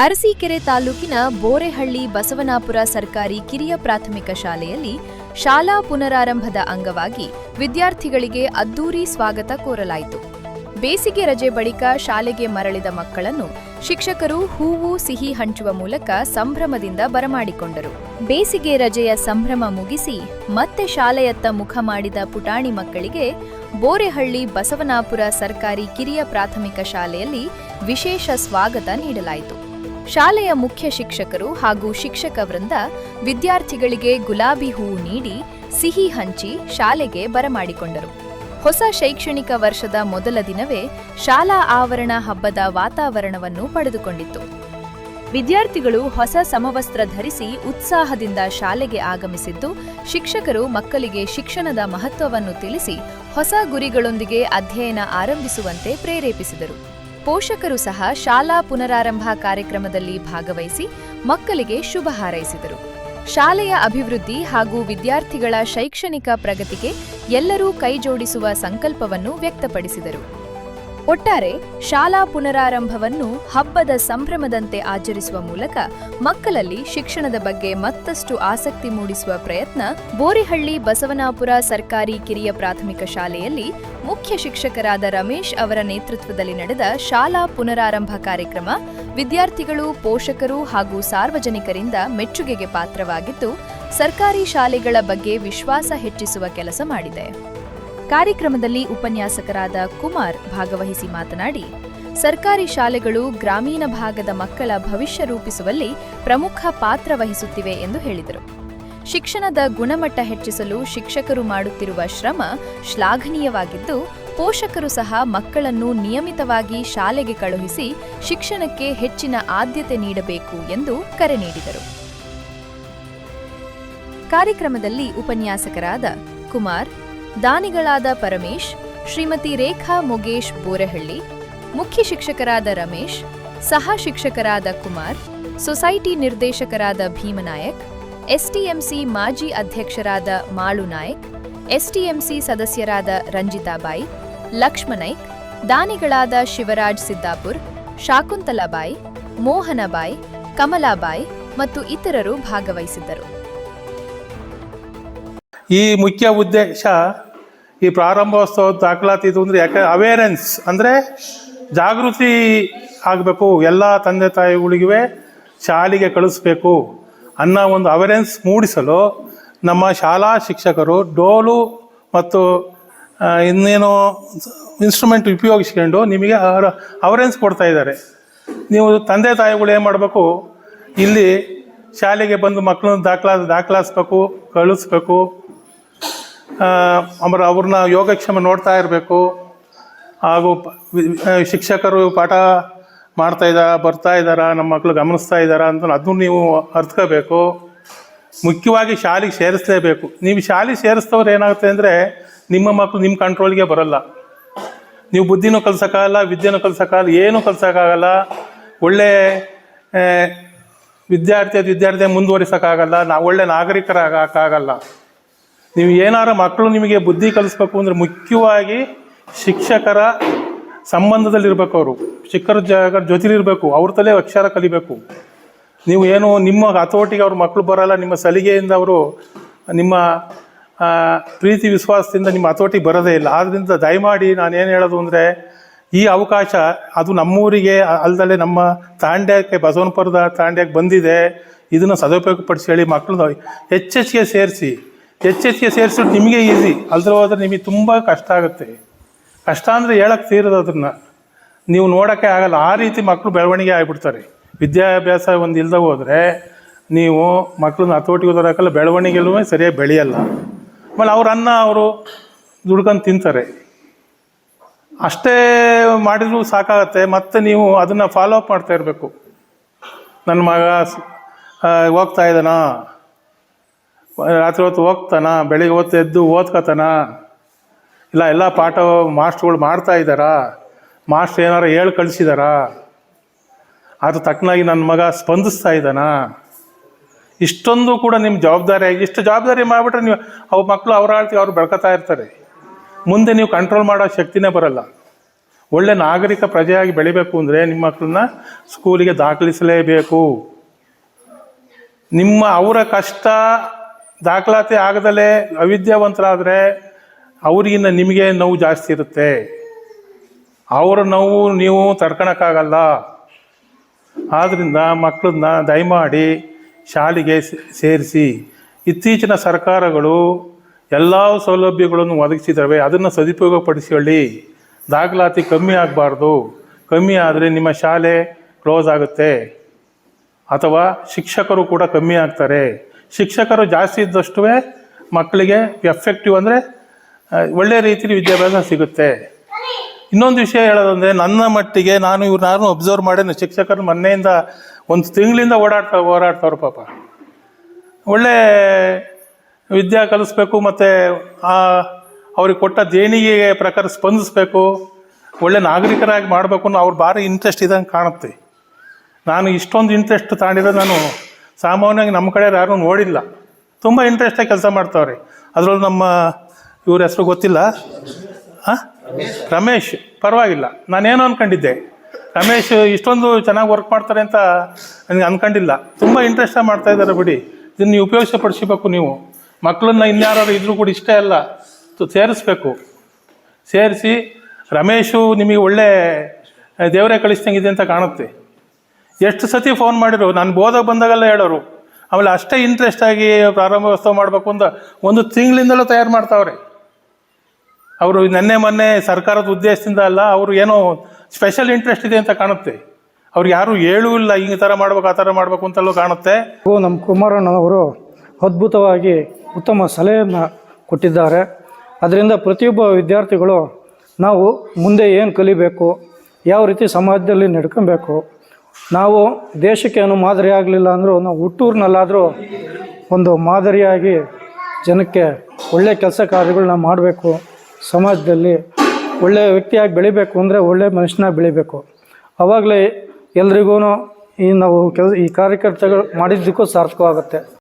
ಅರಸೀಕೆರೆ ತಾಲೂಕಿನ ಬೋರೆಹಳ್ಳಿ ಬಸವನಾಪುರ ಸರ್ಕಾರಿ ಕಿರಿಯ ಪ್ರಾಥಮಿಕ ಶಾಲೆಯಲ್ಲಿ ಶಾಲಾ ಪುನರಾರಂಭದ ಅಂಗವಾಗಿ ವಿದ್ಯಾರ್ಥಿಗಳಿಗೆ ಅದ್ದೂರಿ ಸ್ವಾಗತ ಕೋರಲಾಯಿತು. ಬೇಸಿಗೆ ರಜೆ ಬಳಿಕ ಶಾಲೆಗೆ ಮರಳಿದ ಮಕ್ಕಳನ್ನು ಶಿಕ್ಷಕರು ಹೂವು ಸಿಹಿ ಹಂಚುವ ಮೂಲಕ ಸಂಭ್ರಮದಿಂದ ಬರಮಾಡಿಕೊಂಡರು. ಬೇಸಿಗೆ ರಜೆಯ ಸಂಭ್ರಮ ಮುಗಿಸಿ ಮತ್ತೆ ಶಾಲೆಯತ್ತ ಮುಖ ಮಾಡಿದ ಪುಟಾಣಿ ಮಕ್ಕಳಿಗೆ ಬೋರೆಹಳ್ಳಿ ಬಸವನಾಪುರ ಸರ್ಕಾರಿ ಕಿರಿಯ ಪ್ರಾಥಮಿಕ ಶಾಲೆಯಲ್ಲಿ ವಿಶೇಷ ಸ್ವಾಗತ ನೀಡಲಾಯಿತು. ಶಾಲೆಯ ಮುಖ್ಯ ಶಿಕ್ಷಕರು ಹಾಗೂ ಶಿಕ್ಷಕ ವೃಂದ ವಿದ್ಯಾರ್ಥಿಗಳಿಗೆ ಗುಲಾಬಿ ಹೂವು ನೀಡಿ ಸಿಹಿ ಹಂಚಿ ಶಾಲೆಗೆ ಬರಮಾಡಿಕೊಂಡರು. ಹೊಸ ಶೈಕ್ಷಣಿಕ ವರ್ಷದ ಮೊದಲ ದಿನವೇ ಶಾಲಾ ಆವರಣ ಹಬ್ಬದ ವಾತಾವರಣವನ್ನು ಪಡೆದುಕೊಂಡಿತ್ತು. ವಿದ್ಯಾರ್ಥಿಗಳು ಹೊಸ ಸಮವಸ್ತ್ರ ಧರಿಸಿ ಉತ್ಸಾಹದಿಂದ ಶಾಲೆಗೆ ಆಗಮಿಸಿದ್ದು, ಶಿಕ್ಷಕರು ಮಕ್ಕಳಿಗೆ ಶಿಕ್ಷಣದ ಮಹತ್ವವನ್ನು ತಿಳಿಸಿ ಹೊಸ ಗುರಿಗಳೊಂದಿಗೆ ಅಧ್ಯಯನ ಆರಂಭಿಸುವಂತೆ ಪ್ರೇರೇಪಿಸಿದರು. ಪೋಷಕರು ಸಹ ಶಾಲಾ ಪುನರಾರಂಭ ಕಾರ್ಯಕ್ರಮದಲ್ಲಿ ಭಾಗವಹಿಸಿ ಮಕ್ಕಳಿಗೆ ಶುಭ ಹಾರೈಸಿದರು. ಶಾಲೆಯ ಅಭಿವೃದ್ಧಿ ಹಾಗೂ ವಿದ್ಯಾರ್ಥಿಗಳ ಶೈಕ್ಷಣಿಕ ಪ್ರಗತಿಗೆ ಎಲ್ಲರೂ ಕೈಜೋಡಿಸುವ ಸಂಕಲ್ಪವನ್ನು ವ್ಯಕ್ತಪಡಿಸಿದರು. ಒಟ್ಟಾರೆ ಶಾಲಾ ಪುನರಾರಂಭವನ್ನು ಹಬ್ಬದ ಸಂಭ್ರಮದಂತೆ ಆಚರಿಸುವ ಮೂಲಕ ಮಕ್ಕಳಲ್ಲಿ ಶಿಕ್ಷಣದ ಬಗ್ಗೆ ಮತ್ತಷ್ಟು ಆಸಕ್ತಿ ಮೂಡಿಸುವ ಪ್ರಯತ್ನ ಬೋರೆಹಳ್ಳಿ ಬಸವನಾಪುರ ಸರ್ಕಾರಿ ಕಿರಿಯ ಪ್ರಾಥಮಿಕ ಶಾಲೆಯಲ್ಲಿ ಮುಖ್ಯ ಶಿಕ್ಷಕರಾದ ರಮೇಶ್ ಅವರ ನೇತೃತ್ವದಲ್ಲಿ ನಡೆದ ಶಾಲಾ ಪುನರಾರಂಭ ಕಾರ್ಯಕ್ರಮ ವಿದ್ಯಾರ್ಥಿಗಳು, ಪೋಷಕರು ಹಾಗೂ ಸಾರ್ವಜನಿಕರಿಂದ ಮೆಚ್ಚುಗೆಗೆ ಪಾತ್ರವಾಗಿದ್ದು, ಸರ್ಕಾರಿ ಶಾಲೆಗಳ ಬಗ್ಗೆ ವಿಶ್ವಾಸ ಹೆಚ್ಚಿಸುವ ಕೆಲಸ ಮಾಡಿದೆ. ಕಾರ್ಯಕ್ರಮದಲ್ಲಿ ಉಪನ್ಯಾಸಕರಾದ ಕುಮಾರ್ ಭಾಗವಹಿಸಿ ಮಾತನಾಡಿ, ಸರ್ಕಾರಿ ಶಾಲೆಗಳು ಗ್ರಾಮೀಣ ಭಾಗದ ಮಕ್ಕಳ ಭವಿಷ್ಯ ರೂಪಿಸುವಲ್ಲಿ ಪ್ರಮುಖ ಪಾತ್ರ ವಹಿಸುತ್ತಿವೆ ಎಂದು ಹೇಳಿದರು. ಶಿಕ್ಷಣದ ಗುಣಮಟ್ಟ ಹೆಚ್ಚಿಸಲು ಶಿಕ್ಷಕರು ಮಾಡುತ್ತಿರುವ ಶ್ರಮ ಶ್ಲಾಘನೀಯವಾಗಿದ್ದು, ಪೋಷಕರು ಸಹ ಮಕ್ಕಳನ್ನು ನಿಯಮಿತವಾಗಿ ಶಾಲೆಗೆ ಕಳುಹಿಸಿ ಶಿಕ್ಷಣಕ್ಕೆ ಹೆಚ್ಚಿನ ಆದ್ಯತೆ ನೀಡಬೇಕು ಎಂದು ಕರೆ ನೀಡಿದರು. ಕಾರ್ಯಕ್ರಮದಲ್ಲಿ ಉಪನ್ಯಾಸಕರಾದ ಕುಮಾರ್, ದಾನಿಗಳಾದ ಪರಮೇಶ್, ಶ್ರೀಮತಿ ರೇಖಾ ಮೊಗೇಶ್ ಬೋರೆಹಳ್ಳಿ, ಮುಖ್ಯ ಶಿಕ್ಷಕರಾದ ರಮೇಶ್, ಸಹ ಶಿಕ್ಷಕರಾದ ಕುಮಾರ್, ಸೊಸೈಟಿ ನಿರ್ದೇಶಕರಾದ ಭೀಮನಾಯಕ್, ಎಸ್ಟಿಎಂಸಿ ಮಾಜಿ ಅಧ್ಯಕ್ಷರಾದ ಮಾಳು ನಾಯಕ್, ಎಸ್ಟಿಎಂಸಿ ಸದಸ್ಯರಾದ ರಂಜಿತಾಬಾಯಿ, ಲಕ್ಷ್ಮಣೈಕ್, ದಾನಿಗಳಾದ ಶಿವರಾಜ್ ಸಿದ್ದಾಪುರ್, ಶಾಕುಂತಲಾಬಾಯಿ, ಮೋಹನಬಾಯಿ, ಕಮಲಾಬಾಯಿ ಮತ್ತು ಇತರರು ಭಾಗವಹಿಸಿದ್ದರು. ಈ ಮುಖ್ಯ ಉದ್ದೇಶ ಈ ಪ್ರಾರಂಭೋತ್ಸವದ ದಾಖಲಾತಿ ಇದು ಅಂದರೆ ಯಾಕೆ ಅವೇರೆನ್ಸ್ ಅಂದರೆ ಜಾಗೃತಿ ಆಗಬೇಕು, ಎಲ್ಲ ತಂದೆ ತಾಯಿಗಳಿಗೂ ಶಾಲೆಗೆ ಕಳಿಸ್ಬೇಕು ಅನ್ನೋ ಒಂದು ಅವೇರೆನ್ಸ್ ಮೂಡಿಸಲು ನಮ್ಮ ಶಾಲಾ ಶಿಕ್ಷಕರು ಡೋಲು ಮತ್ತು ಇನ್ನೇನು ಇನ್ಸ್ಟ್ರೂಮೆಂಟ್ ಉಪಯೋಗಿಸ್ಕೊಂಡು ನಿಮಗೆ ಅವೇರೆನ್ಸ್ ಕೊಡ್ತಾ ಇದ್ದಾರೆ. ನೀವು ತಂದೆ ತಾಯಿಗಳು ಏನು ಮಾಡಬೇಕು, ಇಲ್ಲಿ ಶಾಲೆಗೆ ಬಂದು ಮಕ್ಕಳನ್ನ ದಾಖಲಾಯಿಸ್ಬೇಕು, ಕಳಿಸ್ಬೇಕು, ಅವ್ರನ್ನ ಯೋಗಕ್ಷೇಮ ನೋಡ್ತಾ ಇರಬೇಕು. ಹಾಗೂ ಶಿಕ್ಷಕರು ಪಾಠ ಬರ್ತಾ ಇದ್ದಾರಾ, ನಮ್ಮ ಮಕ್ಕಳು ಗಮನಿಸ್ತಾ ಇದ್ದಾರಾ ಅಂತ ಅದನ್ನು ನೀವು ಅರ್ಥಕೋಬೇಕು. ಮುಖ್ಯವಾಗಿ ಶಾಲೆಗೆ ಸೇರಿಸಲೇಬೇಕು. ನೀವು ಶಾಲೆಗೆ ಸೇರಿಸ್ತವ್ರು ಏನಾಗುತ್ತೆ ಅಂದರೆ ನಿಮ್ಮ ಮಕ್ಕಳು ನಿಮ್ಮ ಕಂಟ್ರೋಲ್ಗೆ ಬರೋಲ್ಲ. ನೀವು ಬುದ್ಧಿನೂ ಕಲ್ಸೋಕ್ಕಾಗಲ್ಲ, ವಿದ್ಯೆನೂ ಕಲ್ಸೋಕ್ಕಾಗಲ್ಲ, ಏನೂ ಕಲ್ಸೋಕ್ಕಾಗಲ್ಲ. ಒಳ್ಳೆ ವಿದ್ಯಾರ್ಥಿ ಮುಂದುವರಿಸೋಕ್ಕಾಗಲ್ಲ, ಒಳ್ಳೆ ನಾಗರಿಕರಾಗಕ್ಕಾಗಲ್ಲ. ನೀವು ಏನಾರ ಮಕ್ಕಳು ನಿಮಗೆ ಬುದ್ಧಿ ಕಲಿಸ್ಬೇಕು ಅಂದರೆ ಮುಖ್ಯವಾಗಿ ಶಿಕ್ಷಕರ ಸಂಬಂಧದಲ್ಲಿರ್ಬೇಕು. ಅವರು ಶಿಕ್ಷಕರ ಜೊತೆಲಿರಬೇಕು, ಅವ್ರ ತಲೆ ಅಕ್ಷರ ಕಲಿಬೇಕು. ನೀವು ಏನು ನಿಮ್ಮ ಹತೋಟಿಗೆ ಅವ್ರ ಮಕ್ಕಳು ಬರೋಲ್ಲ, ನಿಮ್ಮ ಸಲಿಗೆಯಿಂದ ಅವರು ನಿಮ್ಮ ಪ್ರೀತಿ ವಿಶ್ವಾಸದಿಂದ ನಿಮ್ಮ ಹತೋಟಿಗೆ ಬರೋದೇ ಇಲ್ಲ. ಆದ್ದರಿಂದ ದಯಮಾಡಿ ನಾನೇನು ಹೇಳೋದು ಅಂದರೆ ಈ ಅವಕಾಶ ಅದು ನಮ್ಮೂರಿಗೆ ಅಲ್ಲದೆ ನಮ್ಮ ತಾಂಡ್ಯಕ್ಕೆ, ಬಸವನಪುರದ ತಾಂಡ್ಯಕ್ಕೆ ಬಂದಿದೆ. ಇದನ್ನು ಸದುಪಯೋಗಪಡಿಸಿ ಹೇಳಿ ಮಕ್ಕಳನ್ನ ಹೆಚ್ಚೆಚ್ಚಿಗೆ ಸೇರಿಸಿಟ್ಟು ನಿಮಗೆ ಈಸಿ, ಅಲ್ದ್ರೆ ಹೋದ್ರೆ ನಿಮಗೆ ತುಂಬ ಕಷ್ಟ ಆಗುತ್ತೆ. ಕಷ್ಟ ಅಂದರೆ ಹೇಳಕ್ಕೆ ತೀರೋದು, ಅದನ್ನು ನೀವು ನೋಡೋಕ್ಕೆ ಆಗಲ್ಲ. ಆ ರೀತಿ ಮಕ್ಕಳು ಬೆಳವಣಿಗೆ ಆಗಿಬಿಡ್ತಾರೆ. ವಿದ್ಯಾಭ್ಯಾಸ ಒಂದು ಇಲ್ಲದೆ ಹೋದರೆ ನೀವು ಮಕ್ಕಳನ್ನ ಹತೋಟಿಗೆ ತರೋಕ್ಕಲ್ಲ, ಬೆಳವಣಿಗೆಲೂ ಸರಿಯಾಗಿ ಬೆಳೆಯಲ್ಲ. ಆಮೇಲೆ ಅವರು ದುಡ್ಕೊಂಡು ತಿಂತಾರೆ. ಅಷ್ಟೇ ಮಾಡಿದರೂ ಸಾಕಾಗತ್ತೆ. ಮತ್ತು ನೀವು ಅದನ್ನು ಫಾಲೋ ಅಪ್ ಮಾಡ್ತಾ ಇರಬೇಕು. ನನ್ನ ಮಗ ಹೋಗ್ತಾ ಇದ್ದಾನಾ, ರಾತ್ರಿ ಹೊತ್ತು ಹೋಗ್ತಾನ, ಬೆಳಿಗ್ಗೆ ಹೊತ್ತು ಎದ್ದು ಓದ್ಕೋತಾನ, ಇಲ್ಲ ಎಲ್ಲ ಪಾಠ ಮಾಸ್ಟ್ರುಗಳು ಮಾಡ್ತಾ ಇದ್ದಾರಾ, ಮಾಸ್ಟ್ರು ಏನಾರು ಹೇಳಿ ಕಳಿಸಿದಾರಾ, ಅದು ತಕ್ಕನಾಗಿ ನನ್ನ ಮಗ ಸ್ಪಂದಿಸ್ತಾ ಇದ್ದಾನಾ, ಇಷ್ಟೊಂದು ಕೂಡ ನಿಮ್ಮ ಜವಾಬ್ದಾರಿಯಾಗಿ ಇಷ್ಟು ಜವಾಬ್ದಾರಿ ಮಾಡಿಬಿಟ್ರೆ ನೀವು ಮಕ್ಕಳು ಅವ್ರ ಆಳ್ತಿ ಅವ್ರು ಬೆಳ್ಕೊತಾ ಇರ್ತಾರೆ. ಮುಂದೆ ನೀವು ಕಂಟ್ರೋಲ್ ಮಾಡೋ ಶಕ್ತಿನೇ ಬರಲ್ಲ. ಒಳ್ಳೆ ನಾಗರಿಕ ಪ್ರಜೆಯಾಗಿ ಬೆಳಿಬೇಕು ಅಂದರೆ ನಿಮ್ಮ ಮಕ್ಕಳನ್ನ ಸ್ಕೂಲಿಗೆ ದಾಖಲಿಸಲೇಬೇಕು. ಅವರ ಕಷ್ಟ ದಾಖಲಾತಿ ಆಗದಲೇ ಅವಿದ್ಯಾವಂತರಾದರೆ ಅವ್ರಿಗಿನ್ನ ನಿಮಗೆ ನೋವು ಜಾಸ್ತಿ ಇರುತ್ತೆ. ಅವರ ನೋವು ನೀವು ತಡ್ಕೊಳಕ್ಕಾಗಲ್ಲ. ಆದ್ದರಿಂದ ಮಕ್ಕಳನ್ನ ದಯಮಾಡಿ ಶಾಲೆಗೆ ಸೇರಿಸಿ. ಇತ್ತೀಚಿನ ಸರ್ಕಾರಗಳು ಎಲ್ಲ ಸೌಲಭ್ಯಗಳನ್ನು ಒದಗಿಸಿದ್ದಾವೆ, ಅದನ್ನು ಸದುಪಯೋಗಪಡಿಸಿಕೊಳ್ಳಿ. ದಾಖಲಾತಿ ಕಮ್ಮಿ ಆಗಬಾರ್ದು. ಕಮ್ಮಿ ಆದರೆ ನಿಮ್ಮ ಶಾಲೆ ಕ್ಲೋಸ್ ಆಗುತ್ತೆ, ಅಥವಾ ಶಿಕ್ಷಕರು ಕೂಡ ಕಮ್ಮಿ ಆಗ್ತಾರೆ. ಶಿಕ್ಷಕರು ಜಾಸ್ತಿ ಇದ್ದಷ್ಟು ಮಕ್ಕಳಿಗೆ ಎಫೆಕ್ಟಿವ್ ಅಂದರೆ ಒಳ್ಳೆಯ ರೀತಿಯಲ್ಲಿ ವಿದ್ಯಾಭ್ಯಾಸ ಸಿಗುತ್ತೆ. ಇನ್ನೊಂದು ವಿಷಯ ಹೇಳೋದಂದರೆ, ನನ್ನ ಮಟ್ಟಿಗೆ ನಾನು ಇವ್ರನ್ನಾರು ಅಬ್ಸರ್ವ್ ಮಾಡೇನು, ಶಿಕ್ಷಕರು ಮೊನ್ನೆಯಿಂದ 1 ತಿಂಗಳಿಂದ ಓಡಾಡ್ತಾವ್ರು ಪಾಪ. ಒಳ್ಳೆ ವಿದ್ಯೆ ಕಲಿಸ್ಬೇಕು, ಮತ್ತು ಅವ್ರಿಗೆ ಕೊಟ್ಟ ದೇಣಿಗೆ ಪ್ರಕಾರ ಸ್ಪಂದಿಸಬೇಕು, ಒಳ್ಳೆ ನಾಗರಿಕರಾಗಿ ಮಾಡಬೇಕು ಅನ್ನೋ ಅವ್ರು ಭಾರಿ ಇಂಟ್ರೆಸ್ಟ್ ಇದ್ದಂಗೆ ಕಾಣುತ್ತೆ. ನಾನು ಇಷ್ಟೊಂದು ಇಂಟ್ರೆಸ್ಟ್ ತಗೊಂಡಿರೋದು ನಾನು ಸಾಮಾನ್ಯವಾಗಿ ನಮ್ಮ ಕಡೆ ಯಾರೂ ನೋಡಿಲ್ಲ. ತುಂಬ ಇಂಟ್ರೆಸ್ಟಾಗಿ ಕೆಲಸ ಮಾಡ್ತಾವ್ರೆ. ಅದರಲ್ಲೂ ನಮ್ಮ ಇವ್ರ ಹೆಸರು ಗೊತ್ತಿಲ್ಲ, ರಮೇಶ್. ಪರವಾಗಿಲ್ಲ, ನಾನೇನು ಅಂದ್ಕೊಂಡಿದ್ದೆ, ರಮೇಶ್ ಇಷ್ಟೊಂದು ಚೆನ್ನಾಗಿ ವರ್ಕ್ ಮಾಡ್ತಾರೆ ಅಂತ ನನಗೆ ಅಂದ್ಕೊಂಡಿಲ್ಲ. ತುಂಬ ಇಂಟ್ರೆಸ್ಟಾಗಿ ಮಾಡ್ತಾಯಿದ್ದಾರೆ ಬಿಡಿ. ಇದನ್ನು ನೀವು ಉಪಯೋಗಿಸಪಡಿಸಬೇಕು. ನೀವು ಮಕ್ಕಳನ್ನ ಇನ್ಯಾರು ಇದ್ರೂ ಕೂಡ ಇಷ್ಟೇ ಅಲ್ಲ, ಸೇರಿಸ್ಬೇಕು. ಸೇರಿಸಿ ರಮೇಶು ನಿಮಗೆ ಒಳ್ಳೆ ದೇವರೇ ಕಳಿಸ್ದಂಗಿದೆ ಅಂತ ಕಾಣುತ್ತೆ. ಎಷ್ಟು ಸತಿ ಫೋನ್ ಮಾಡಿದ್ರು, ನಾನು ಬೋಧಕ್ಕೆ ಬಂದಾಗೆಲ್ಲ ಹೇಳೋರು. ಆಮೇಲೆ ಅಷ್ಟೇ ಇಂಟ್ರೆಸ್ಟಾಗಿ ಪ್ರಾರಂಭೋತ್ಸವ ಮಾಡಬೇಕು ಅಂತ 1 ತಿಂಗಳಿಂದಲೂ ತಯಾರು ಮಾಡ್ತಾವ್ರೆ. ಅವರು ಮೊನ್ನೆ ಸರ್ಕಾರದ ಉದ್ದೇಶದಿಂದ ಅಲ್ಲ, ಅವರು ಏನೋ ಸ್ಪೆಷಲ್ ಇಂಟ್ರೆಸ್ಟ್ ಇದೆ ಅಂತ ಕಾಣುತ್ತೆ. ಅವ್ರು ಯಾರೂ ಹೇಳೂ ಇಲ್ಲ, ಈ ಥರ ಮಾಡ್ಬೇಕು ಆ ಥರ ಮಾಡಬೇಕು ಅಂತಲೂ ಕಾಣುತ್ತೆ. ನಮ್ಮ ಕುಮಾರಣ್ಣನವರು ಅದ್ಭುತವಾಗಿ ಉತ್ತಮ ಸಲಹೆಯನ್ನು ಕೊಟ್ಟಿದ್ದಾರೆ. ಅದರಿಂದ ಪ್ರತಿಯೊಬ್ಬ ವಿದ್ಯಾರ್ಥಿಗಳು ನಾವು ಮುಂದೆ ಏನು ಕಲಿಬೇಕು, ಯಾವ ರೀತಿ ಸಮಾಜದಲ್ಲಿ ನಡ್ಕೊಬೇಕು, ನಾವು ದೇಶಕ್ಕೆ ಏನು ಮಾದರಿ ಆಗಲಿಲ್ಲ ಅಂದರೂ ನಾವು ಹುಟ್ಟೂರಿನಲ್ಲಾದರೂ ಒಂದು ಮಾದರಿಯಾಗಿ ಜನಕ್ಕೆ ಒಳ್ಳೆಯ ಕೆಲಸ ಕಾರ್ಯಗಳನ್ನ ಮಾಡಬೇಕು. ಸಮಾಜದಲ್ಲಿ ಒಳ್ಳೆಯ ವ್ಯಕ್ತಿಯಾಗಿ ಬೆಳಿಬೇಕು ಅಂದರೆ ಒಳ್ಳೆಯ ಮನುಷ್ಯನಾಗಿ ಬೆಳಿಬೇಕು. ಆವಾಗಲೇ ಎಲ್ರಿಗೂ ಈ ನಾವು ಈ ಕಾರ್ಯಕರ್ತಗಳು ಮಾಡಿದ್ದಕ್ಕೂ ಸಾರ್ಥಕವಾಗುತ್ತೆ.